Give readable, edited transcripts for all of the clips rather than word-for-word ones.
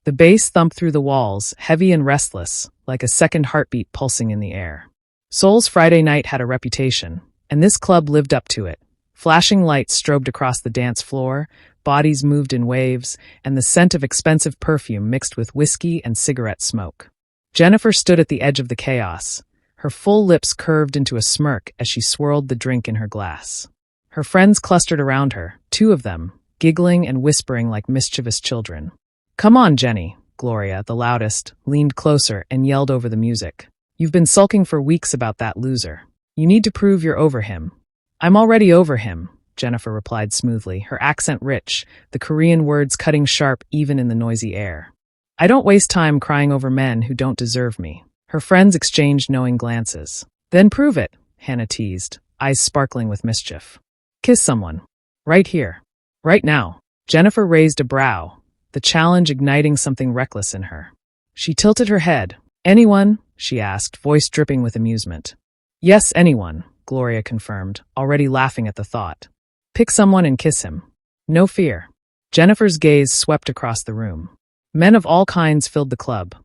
The bass thumped through the walls, heavy and restless, like a second heartbeat pulsing in the air. Seoul's Friday night had a reputation, and this club lived up to it. Flashing lights strobed across the dance floor, bodies moved in waves, and the scent of expensive perfume mixed with whiskey and cigarette smoke. Jennifer stood at the edge of the chaos, her full lips curved into a smirk as she swirled the drink in her glass. Her friends clustered around her, two of them, giggling and whispering like mischievous children. "Come on, Jenny," Gloria, the loudest, leaned closer and yelled over the music. "You've been sulking for weeks about that loser. You need to prove you're over him." "I'm already over him," Jennifer replied smoothly, her accent rich, the Korean words cutting sharp even in the noisy air. "I don't waste time crying over men who don't deserve me." Her friends exchanged knowing glances. "Then prove it," Hannah teased, eyes sparkling with mischief. "Kiss someone. Right here. Right now." Jennifer raised a brow, the challenge igniting something reckless in her. She tilted her head. "Anyone?" she asked, voice dripping with amusement. "Yes, anyone," Gloria confirmed, already laughing at the thought. "Pick someone and kiss him. No fear." Jennifer's gaze swept across the room. Men of all kinds filled the club.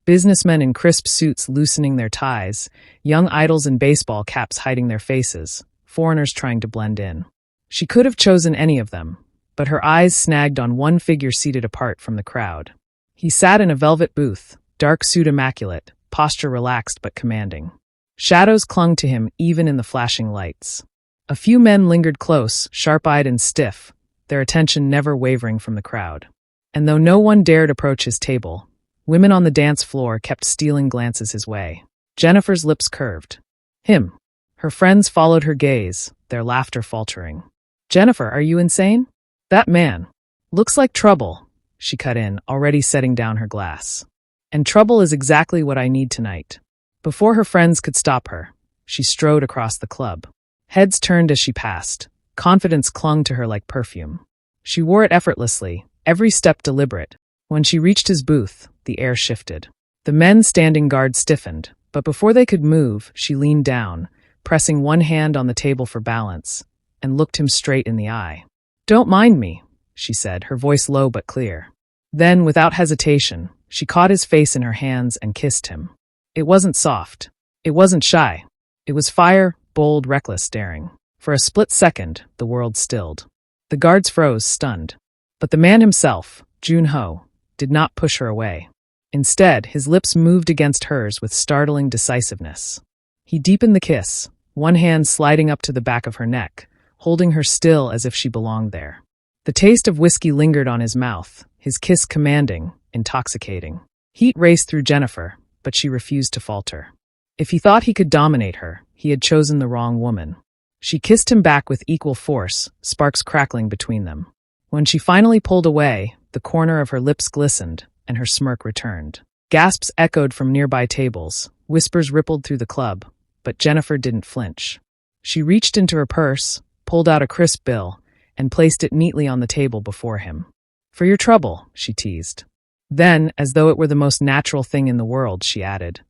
Businessmen in crisp suits loosening their ties, young idols in baseball caps hiding their faces, foreigners trying to blend in. She could have chosen any of them, but her eyes snagged on one figure seated apart from the crowd. He sat in a velvet booth, dark suit immaculate, posture relaxed but commanding. Shadows clung to him even in the flashing lights. A few men lingered close, sharp-eyed and stiff, their attention never wavering from the crowd. And though no one dared approach his table, women on the dance floor kept stealing glances his way. Jennifer's lips curved. "Him." Her friends followed her gaze, their laughter faltering. "Jennifer, are you insane? That man. Looks like trouble," she cut in, already setting down her glass. "And trouble is exactly what I need tonight." Before her friends could stop her, she strode across the club. Heads turned as she passed. Confidence clung to her like perfume. She wore it effortlessly, every step deliberate. When she reached his booth, the air shifted. The men standing guard stiffened, but before they could move, she leaned down, pressing one hand on the table for balance, and looked him straight in the eye. "Don't mind me," she said, her voice low but clear. Then, without hesitation, she caught his face in her hands and kissed him. It wasn't soft. It wasn't shy. It was fire, bold, reckless daring. For a split second, the world stilled. The guards froze, stunned. But the man himself, Junho, did not push her away. Instead, his lips moved against hers with startling decisiveness. He deepened the kiss, one hand sliding up to the back of her neck, holding her still as if she belonged there. The taste of whiskey lingered on his mouth, his kiss commanding, intoxicating. Heat raced through Jennifer, but she refused to falter. If he thought he could dominate her, he had chosen the wrong woman. She kissed him back with equal force, sparks crackling between them. When she finally pulled away, the corner of her lips glistened, and her smirk returned. Gasps echoed from nearby tables, whispers rippled through the club, but Jennifer didn't flinch. She reached into her purse, pulled out a crisp bill, and placed it neatly on the table before him. "For your trouble," she teased. Then, as though it were the most natural thing in the world, she added,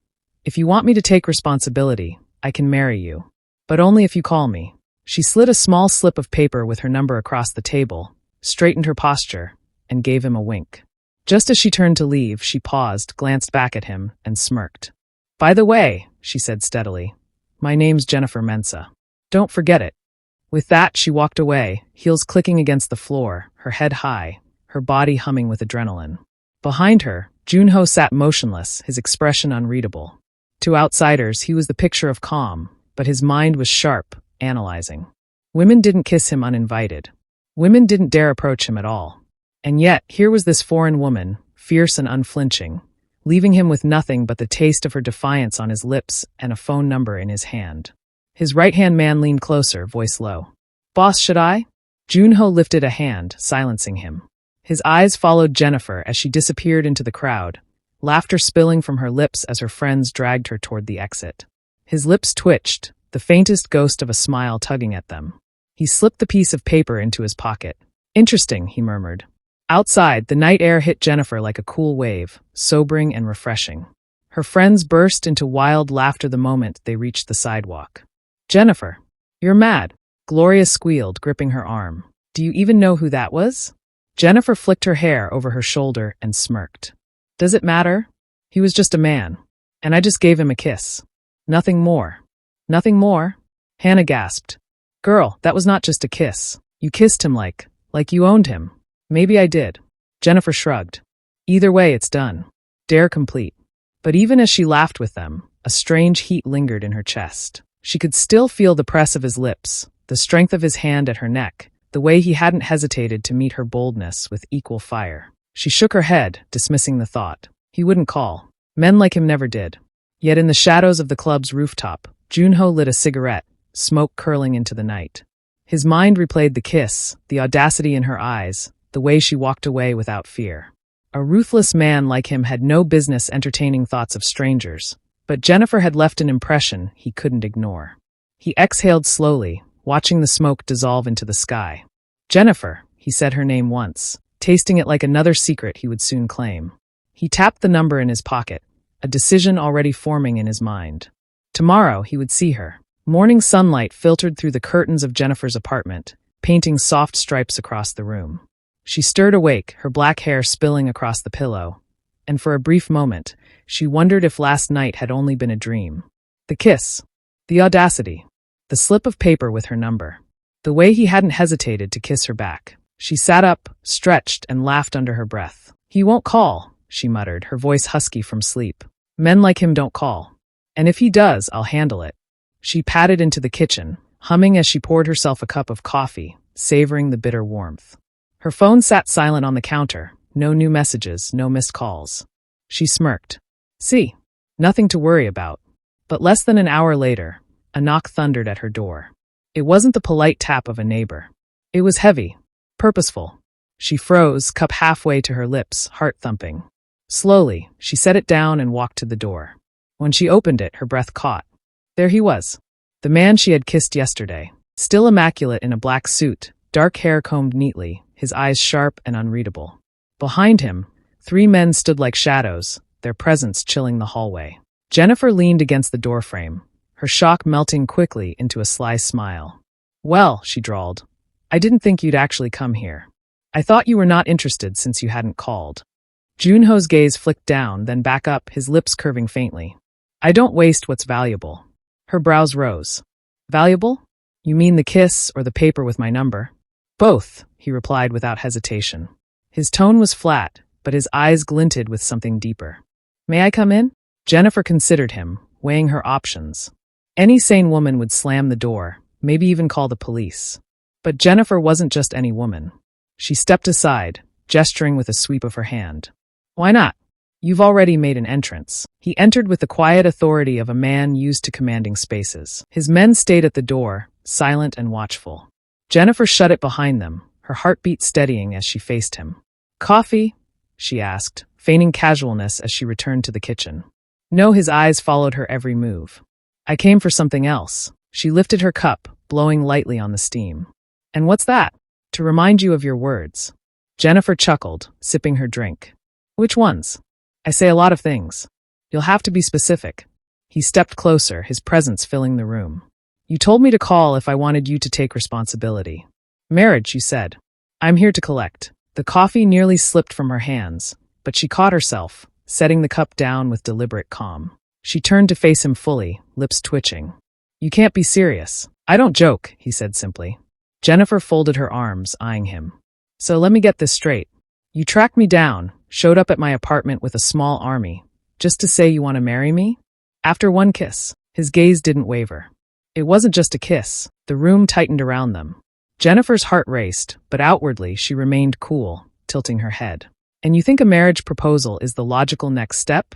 "If you want me to take responsibility, I can marry you. But only if you call me." She slid a small slip of paper with her number across the table, straightened her posture, and gave him a wink. Just as she turned to leave, she paused, glanced back at him, and smirked. "By the way," she said steadily, "my name's Jennifer Mensah. Don't forget it." With that, she walked away, heels clicking against the floor, her head high, her body humming with adrenaline. Behind her, Junho sat motionless, his expression unreadable. To outsiders, he was the picture of calm, but his mind was sharp, analyzing. Women didn't kiss him uninvited. Women didn't dare approach him at all. And yet, here was this foreign woman, fierce and unflinching, leaving him with nothing but the taste of her defiance on his lips and a phone number in his hand. His right-hand man leaned closer, voice low. "Boss, should I?" Junho lifted a hand, silencing him. His eyes followed Jennifer as she disappeared into the crowd, laughter spilling from her lips as her friends dragged her toward the exit. His lips twitched, the faintest ghost of a smile tugging at them. He slipped the piece of paper into his pocket. "Interesting," he murmured. Outside, the night air hit Jennifer like a cool wave, sobering and refreshing. Her friends burst into wild laughter the moment they reached the sidewalk. "Jennifer, you're mad," Gloria squealed, gripping her arm. "Do you even know who that was?" Jennifer flicked her hair over her shoulder and smirked. Does it matter? He was just a man. And I just gave him a kiss. Nothing more. Nothing more? Hannah gasped. Girl, that was not just a kiss. You kissed him like you owned him. Maybe I did. Jennifer shrugged. Either way, it's done. Dare complete. But even as she laughed with them, a strange heat lingered in her chest. She could still feel the press of his lips, the strength of his hand at her neck, the way he hadn't hesitated to meet her boldness with equal fire. She shook her head, dismissing the thought. He wouldn't call. Men like him never did. Yet in the shadows of the club's rooftop, Junho lit a cigarette, smoke curling into the night. His mind replayed the kiss, the audacity in her eyes, the way she walked away without fear. A ruthless man like him had no business entertaining thoughts of strangers, but Jennifer had left an impression he couldn't ignore. He exhaled slowly, watching the smoke dissolve into the sky. Jennifer, he said her name once, tasting it like another secret he would soon claim. He tapped the number in his pocket, a decision already forming in his mind. Tomorrow he would see her. Morning sunlight filtered through the curtains of Jennifer's apartment, painting soft stripes across the room. She stirred awake, her black hair spilling across the pillow, and for a brief moment, she wondered if last night had only been a dream. The kiss, the audacity, the slip of paper with her number, the way he hadn't hesitated to kiss her back. She sat up, stretched, and laughed under her breath. He won't call, she muttered, her voice husky from sleep. Men like him don't call. And if he does, I'll handle it. She padded into the kitchen, humming as she poured herself a cup of coffee, savoring the bitter warmth. Her phone sat silent on the counter, no new messages, no missed calls. She smirked. See, nothing to worry about. But less than an hour later, a knock thundered at her door. It wasn't the polite tap of a neighbor. It was heavy, purposeful. She froze, cup halfway to her lips, heart thumping. Slowly, she set it down and walked to the door. When she opened it, her breath caught. There he was, the man she had kissed yesterday, still immaculate in a black suit, dark hair combed neatly, his eyes sharp and unreadable. Behind him, 3 men stood like shadows, their presence chilling the hallway. Jennifer leaned against the doorframe, her shock melting quickly into a sly smile. Well, she drawled, I didn't think you'd actually come here. I thought you were not interested since you hadn't called. Junho's gaze flicked down, then back up, his lips curving faintly. I don't waste what's valuable. Her brows rose. Valuable? You mean the kiss or the paper with my number? Both, he replied without hesitation. His tone was flat, but his eyes glinted with something deeper. May I come in? Jennifer considered him, weighing her options. Any sane woman would slam the door, maybe even call the police. But Jennifer wasn't just any woman. She stepped aside, gesturing with a sweep of her hand. Why not? You've already made an entrance. He entered with the quiet authority of a man used to commanding spaces. His men stayed at the door, silent and watchful. Jennifer shut it behind them, her heartbeat steadying as she faced him. Coffee? She asked, feigning casualness as she returned to the kitchen. No, his eyes followed her every move. I came for something else. She lifted her cup, blowing lightly on the steam. And what's that? To remind you of your words. Jennifer chuckled, sipping her drink. Which ones? I say a lot of things. You'll have to be specific. He stepped closer, his presence filling the room. You told me to call if I wanted you to take responsibility. Marriage, you said. I'm here to collect. The coffee nearly slipped from her hands, but she caught herself, setting the cup down with deliberate calm. She turned to face him fully, lips twitching. You can't be serious. I don't joke, he said simply. Jennifer folded her arms, eyeing him. So let me get this straight. You tracked me down, showed up at my apartment with a small army, just to say you want to marry me? After one kiss, his gaze didn't waver. It wasn't just a kiss. The room tightened around them. Jennifer's heart raced, but outwardly she remained cool, tilting her head. And you think a marriage proposal is the logical next step?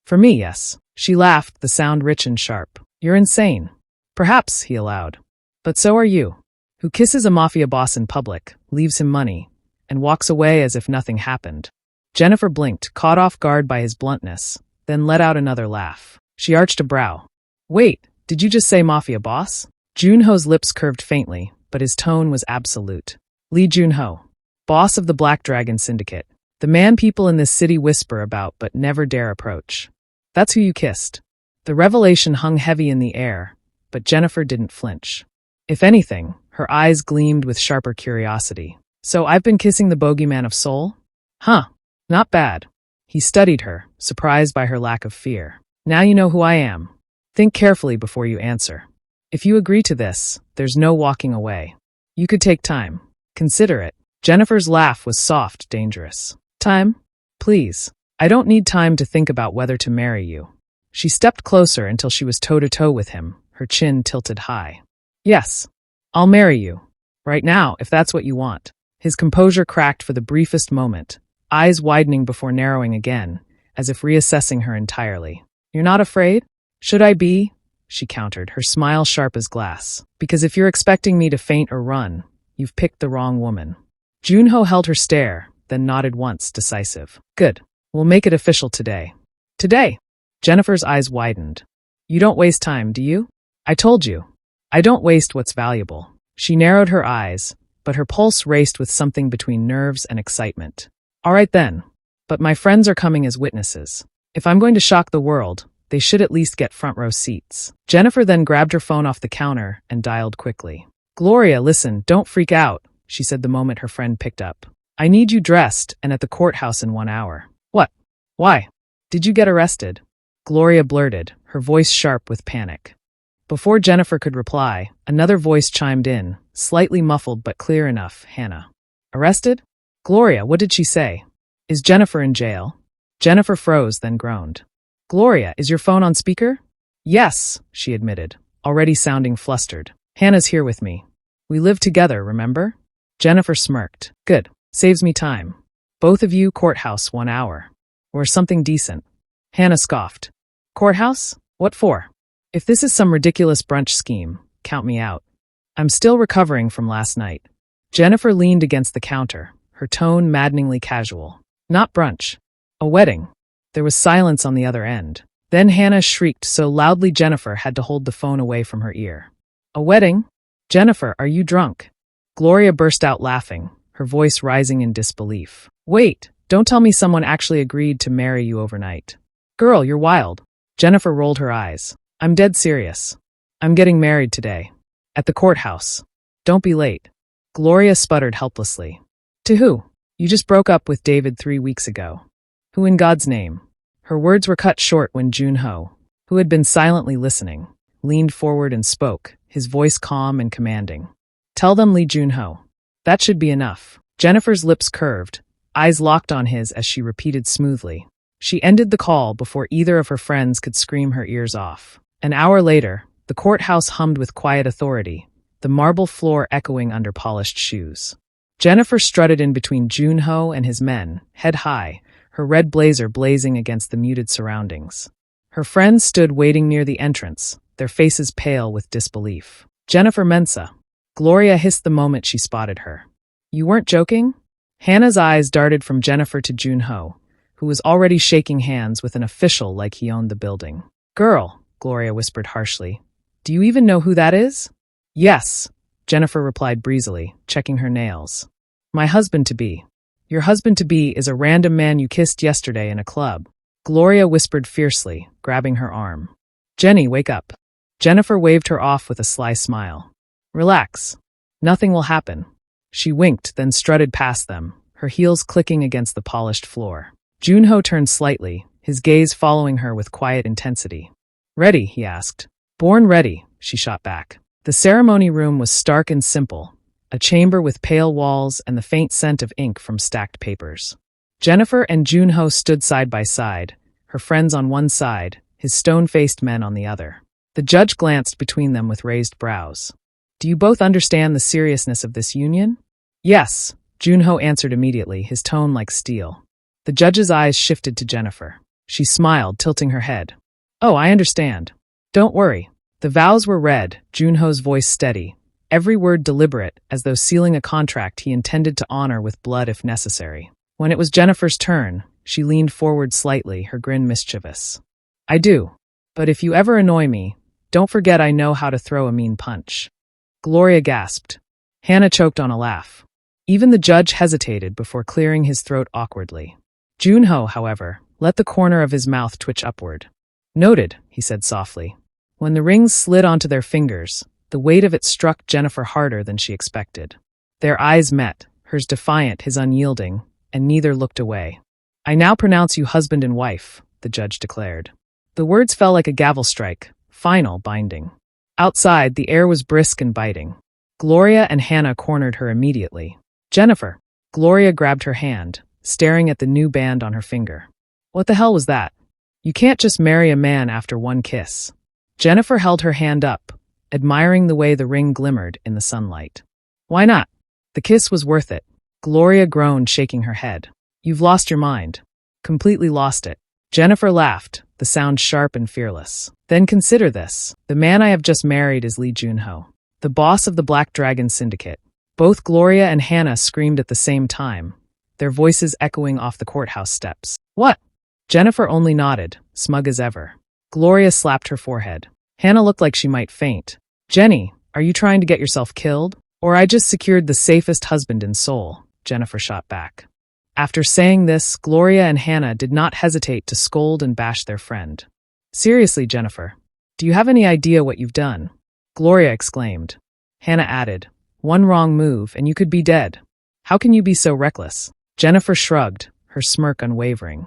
For me, yes. She laughed, the sound rich and sharp. You're insane. Perhaps, he allowed. But so are you. Who kisses a mafia boss in public, leaves him money, and walks away as if nothing happened. Jennifer blinked, caught off guard by his bluntness, then let out another laugh. She arched a brow. Wait, did you just say mafia boss? Junho's lips curved faintly, but his tone was absolute. Lee Joon-ho, boss of the Black Dragon Syndicate. The man people in this city whisper about but never dare approach. That's who you kissed. The revelation hung heavy in the air, but Jennifer didn't flinch. If anything, her eyes gleamed with sharper curiosity. So I've been kissing the bogeyman of Seoul? Huh, not bad. He studied her, surprised by her lack of fear. Now you know who I am. Think carefully before you answer. If you agree to this, there's no walking away. You could take time. Consider it. Jennifer's laugh was soft, dangerous. Time? Please. I don't need time to think about whether to marry you. She stepped closer until she was toe-to-toe with him, her chin tilted high. Yes, I'll marry you. Right now, if that's what you want. His composure cracked for the briefest moment, eyes widening before narrowing again, as if reassessing her entirely. You're not afraid? Should I be? She countered, her smile sharp as glass. Because if you're expecting me to faint or run, you've picked the wrong woman. Junho held her stare, then nodded once, decisive. Good. We'll make it official today. Today? Jennifer's eyes widened. You don't waste time, do you? I told you. I don't waste what's valuable. She narrowed her eyes, but her pulse raced with something between nerves and excitement. All right then. But my friends are coming as witnesses. If I'm going to shock the world, they should at least get front row seats. Jennifer then grabbed her phone off the counter and dialed quickly. Gloria, listen, don't freak out, she said the moment her friend picked up. I need you dressed and at the courthouse in 1 hour. What? Why? Did you get arrested? Gloria blurted, her voice sharp with panic. Before Jennifer could reply, another voice chimed in, slightly muffled but clear enough. Hannah. Arrested? Gloria, what did she say? Is Jennifer in jail? Jennifer froze, then groaned. Gloria, is your phone on speaker? Yes, she admitted, already sounding flustered. Hannah's here with me. We live together, remember? Jennifer smirked. Good. Saves me time. Both of you, courthouse 1 hour. Or something decent. Hannah scoffed. Courthouse? What for? If this is some ridiculous brunch scheme, count me out. I'm still recovering from last night. Jennifer leaned against the counter, her tone maddeningly casual. Not brunch. A wedding. There was silence on the other end. Then Hannah shrieked so loudly Jennifer had to hold the phone away from her ear. A wedding? Jennifer, are you drunk? Gloria burst out laughing, her voice rising in disbelief. Wait, don't tell me someone actually agreed to marry you overnight. Girl, you're wild. Jennifer rolled her eyes. I'm dead serious. I'm getting married today. At the courthouse. Don't be late. Gloria sputtered helplessly. To who? You just broke up with David 3 weeks ago. Who in God's name? Her words were cut short when Junho, who had been silently listening, leaned forward and spoke, his voice calm and commanding. Tell them Lee Joon-ho. That should be enough. Jennifer's lips curved, eyes locked on his as she repeated smoothly. She ended the call before either of her friends could scream her ears off. An hour later, the courthouse hummed with quiet authority, the marble floor echoing under polished shoes. Jennifer strutted in between Junho and his men, head high, her red blazer blazing against the muted surroundings. Her friends stood waiting near the entrance, their faces pale with disbelief. Jennifer Mensah. Gloria hissed the moment she spotted her. You weren't joking? Hannah's eyes darted from Jennifer to Junho, who was already shaking hands with an official like he owned the building. Girl, Gloria whispered harshly. Do you even know who that is? Yes, Jennifer replied breezily, checking her nails. My husband-to-be. Your husband-to-be is a random man you kissed yesterday in a club. Gloria whispered fiercely, grabbing her arm. Jenny, wake up. Jennifer waved her off with a sly smile. Relax. Nothing will happen. She winked, then strutted past them, her heels clicking against the polished floor. Junho turned slightly, his gaze following her with quiet intensity. Ready, he asked. Born ready, she shot back. The ceremony room was stark and simple, a chamber with pale walls and the faint scent of ink from stacked papers. Jennifer and Junho stood side by side, her friends on one side, his stone-faced men on the other. The judge glanced between them with raised brows. Do you both understand the seriousness of this union? Yes, Junho answered immediately, his tone like steel. The judge's eyes shifted to Jennifer. She smiled, tilting her head. Oh, I understand. Don't worry. The vows were read, Junho's voice steady, every word deliberate, as though sealing a contract he intended to honor with blood if necessary. When it was Jennifer's turn, she leaned forward slightly, her grin mischievous. I do. But if you ever annoy me, don't forget I know how to throw a mean punch. Gloria gasped. Hannah choked on a laugh. Even the judge hesitated before clearing his throat awkwardly. Junho, however, let the corner of his mouth twitch upward. Noted, he said softly. When the rings slid onto their fingers, the weight of it struck Jennifer harder than she expected. Their eyes met, hers defiant, his unyielding, and neither looked away. "I now pronounce you husband and wife," the judge declared. The words fell like a gavel strike, final, binding. Outside, the air was brisk and biting. Gloria and Hannah cornered her immediately. "Jennifer!" Gloria grabbed her hand, staring at the new band on her finger. "What the hell was that? You can't just marry a man after one kiss." Jennifer held her hand up, admiring the way the ring glimmered in the sunlight. "Why not? The kiss was worth it." Gloria groaned, shaking her head. "You've lost your mind. Completely lost it." Jennifer laughed, the sound sharp and fearless. "Then consider this. The man I have just married is Lee Joon-ho, the boss of the Black Dragon Syndicate." Both Gloria and Hannah screamed at the same time, their voices echoing off the courthouse steps. "What?" Jennifer only nodded, smug as ever. Gloria slapped her forehead. Hannah looked like she might faint. "Jenny, are you trying to get yourself killed? Or I just secured the safest husband in Seoul," Jennifer shot back. After saying this, Gloria and Hannah did not hesitate to scold and bash their friend. "Seriously, Jennifer, do you have any idea what you've done?" Gloria exclaimed. Hannah added, "One wrong move and you could be dead. How can you be so reckless?" Jennifer shrugged, her smirk unwavering.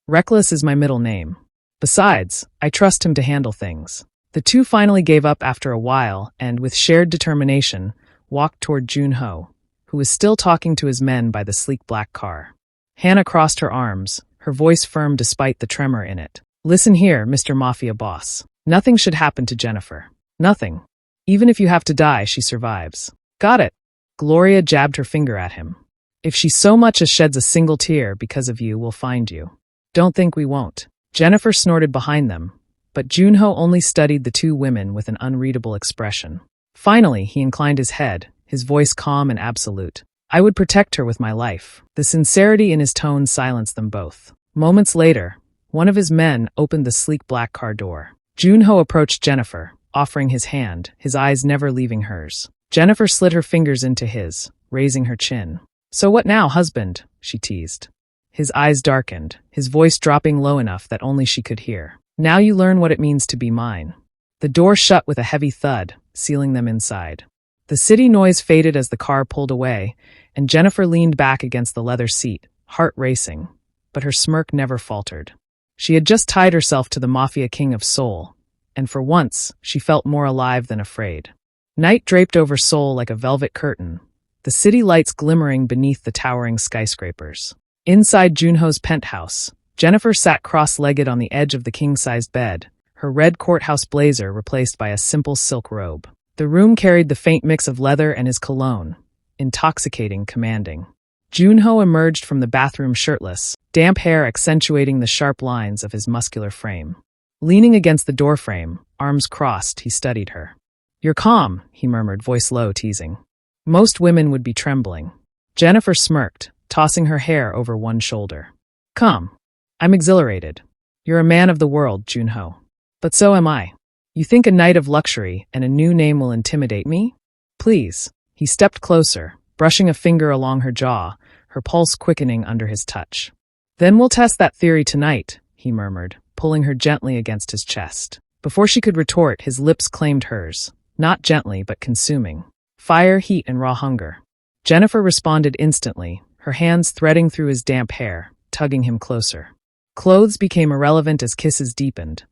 "Reckless is my middle name. Besides, I trust him to handle things." The two finally gave up after a while and, with shared determination, walked toward Junho, who was still talking to his men by the sleek black car. Hannah crossed her arms, her voice firm despite the tremor in it. "Listen here, Mr. Mafia boss. Nothing should happen to Jennifer. Nothing. Even if you have to die, she survives. Got it?" Gloria jabbed her finger at him. "If she so much as sheds a single tear because of you, we'll find you." "Don't think we won't." Jennifer snorted behind them, but Junho only studied the two women with an unreadable expression. Finally, he inclined his head, his voice calm and absolute. "I would protect her with my life." The sincerity in his tone silenced them both. Moments later, one of his men opened the sleek black car door. Junho approached Jennifer, offering his hand, his eyes never leaving hers. Jennifer slid her fingers into his, raising her chin. "So what now, husband?" she teased. His eyes darkened, his voice dropping low enough that only she could hear. "Now you learn what it means to be mine." The door shut with a heavy thud, sealing them inside. The city noise faded as the car pulled away, and Jennifer leaned back against the leather seat, heart racing, but her smirk never faltered. She had just tied herself to the Mafia king of Seoul, and for once, she felt more alive than afraid. Night draped over Seoul like a velvet curtain, the city lights glimmering beneath the towering skyscrapers. Inside Junho's penthouse, Jennifer sat cross-legged on the edge of the king-sized bed, her red courthouse blazer replaced by a simple silk robe. The room carried the faint mix of leather and his cologne, intoxicating, commanding. Junho emerged from the bathroom shirtless, damp hair accentuating the sharp lines of his muscular frame. Leaning against the doorframe, arms crossed, he studied her. "You're calm," he murmured, voice low, teasing. "Most women would be trembling." Jennifer smirked, tossing her hair over one shoulder. "Come. I'm exhilarated. You're a man of the world, Junho. But so am I. You think a night of luxury and a new name will intimidate me? Please." He stepped closer, brushing a finger along her jaw, her pulse quickening under his touch. "Then we'll test that theory tonight," he murmured, pulling her gently against his chest. Before she could retort, his lips claimed hers, not gently but consuming. Fire, heat, and raw hunger. Jennifer responded instantly, her hands threading through his damp hair, tugging him closer. Clothes became irrelevant as kisses deepened,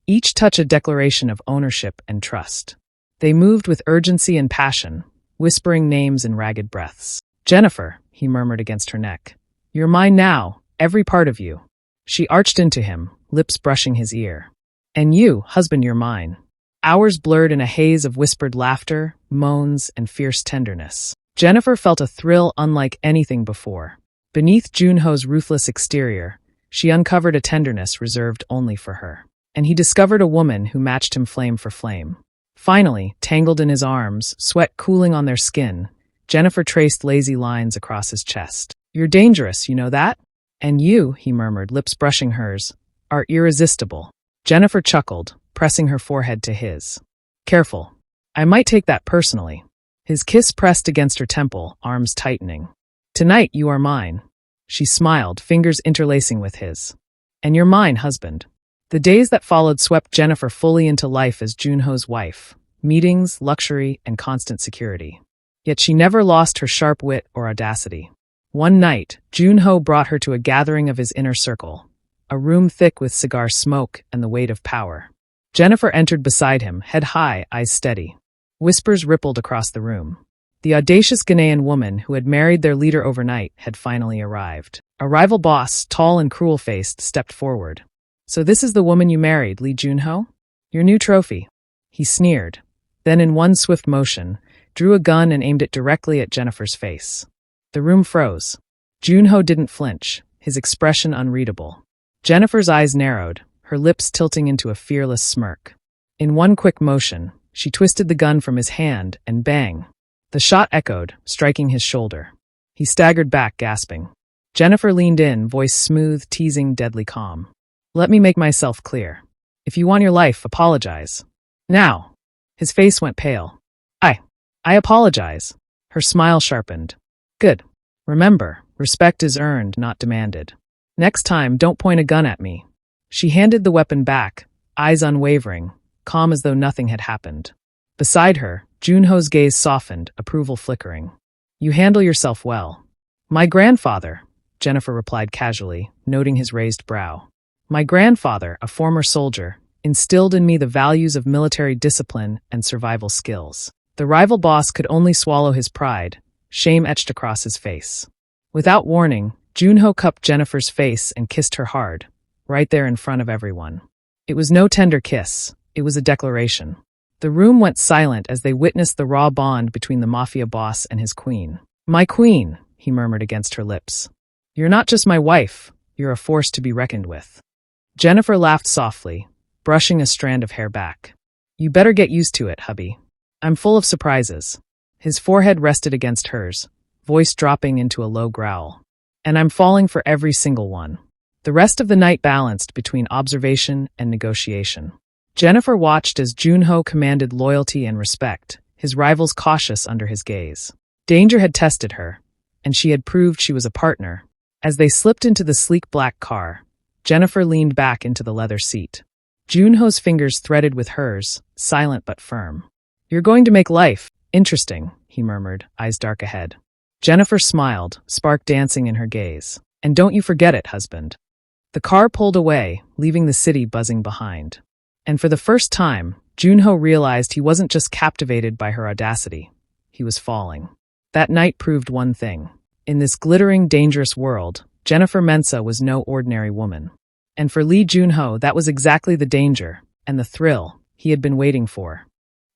each touch a declaration of ownership and trust. They moved with urgency and passion, whispering names in ragged breaths. "Jennifer," he murmured against her neck. "You're mine now, every part of you." She arched into him, lips brushing his ear. "And you, husband, you're mine." Hours blurred in a haze of whispered laughter, moans, and fierce tenderness. Jennifer felt a thrill unlike anything before. Beneath Junho's ruthless exterior, she uncovered a tenderness reserved only for her. And he discovered a woman who matched him flame for flame. Finally, tangled in his arms, sweat cooling on their skin, Jennifer traced lazy lines across his chest. "You're dangerous, you know that? And you," he murmured, lips brushing hers, "are irresistible." Jennifer chuckled, pressing her forehead to his. "Careful. I might take that personally." His kiss pressed against her temple, arms tightening. "Tonight you are mine." She smiled, fingers interlacing with his. "And you're mine, husband." The days that followed swept Jennifer fully into life as Junho's wife. Meetings, luxury, and constant security. Yet she never lost her sharp wit or audacity. One night, Junho brought her to a gathering of his inner circle, a room thick with cigar smoke and the weight of power. Jennifer entered beside him, head high, eyes steady. Whispers rippled across the room. The audacious Ghanaian woman who had married their leader overnight had finally arrived. A rival boss, tall and cruel-faced, stepped forward. "So this is the woman you married, Lee Joon-ho? Your new trophy." He sneered. Then in one swift motion, drew a gun and aimed it directly at Jennifer's face. The room froze. Junho didn't flinch, his expression unreadable. Jennifer's eyes narrowed, her lips tilting into a fearless smirk. In one quick motion, she twisted the gun from his hand and bang. The shot echoed, striking his shoulder. He staggered back, gasping. Jennifer leaned in, voice smooth, teasing, deadly calm. "Let me make myself clear. If you want your life, apologize. Now." His face went pale. I apologize." Her smile sharpened. "Good. Remember, respect is earned, not demanded. Next time, don't point a gun at me." She handed the weapon back, eyes unwavering, calm as though nothing had happened. Beside her, Junho's gaze softened, approval flickering. "You handle yourself well." "My grandfather," Jennifer replied casually, noting his raised brow. "My grandfather, a former soldier, instilled in me the values of military discipline and survival skills." The rival boss could only swallow his pride, shame etched across his face. Without warning, Junho cupped Jennifer's face and kissed her hard, right there in front of everyone. It was no tender kiss, it was a declaration. The room went silent as they witnessed the raw bond between the Mafia boss and his queen. "My queen," he murmured against her lips. "You're not just my wife, you're a force to be reckoned with." Jennifer laughed softly, brushing a strand of hair back. "You better get used to it, hubby. I'm full of surprises." His forehead rested against hers, voice dropping into a low growl. "And I'm falling for every single one." The rest of the night balanced between observation and negotiation. Jennifer watched as Junho commanded loyalty and respect, his rivals cautious under his gaze. Danger had tested her, and she had proved she was a partner. As they slipped into the sleek black car, Jennifer leaned back into the leather seat. Junho's fingers threaded with hers, silent but firm. "You're going to make life interesting," he murmured, eyes dark ahead. Jennifer smiled, spark dancing in her gaze. "And don't you forget it, husband." The car pulled away, leaving the city buzzing behind. And for the first time, Junho realized he wasn't just captivated by her audacity. He was falling. That night proved one thing. In this glittering, dangerous world, Jennifer Mensah was no ordinary woman. And for Lee Joon-ho, that was exactly the danger and the thrill he had been waiting for.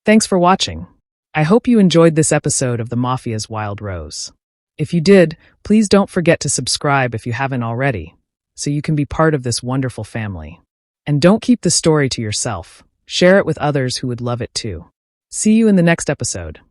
Thanks for watching. I hope you enjoyed this episode of the Mafia's Wild Rose. If you did, please don't forget to subscribe if you haven't already, so you can be part of this wonderful family. And don't keep the story to yourself. Share it with others who would love it too. See you in the next episode.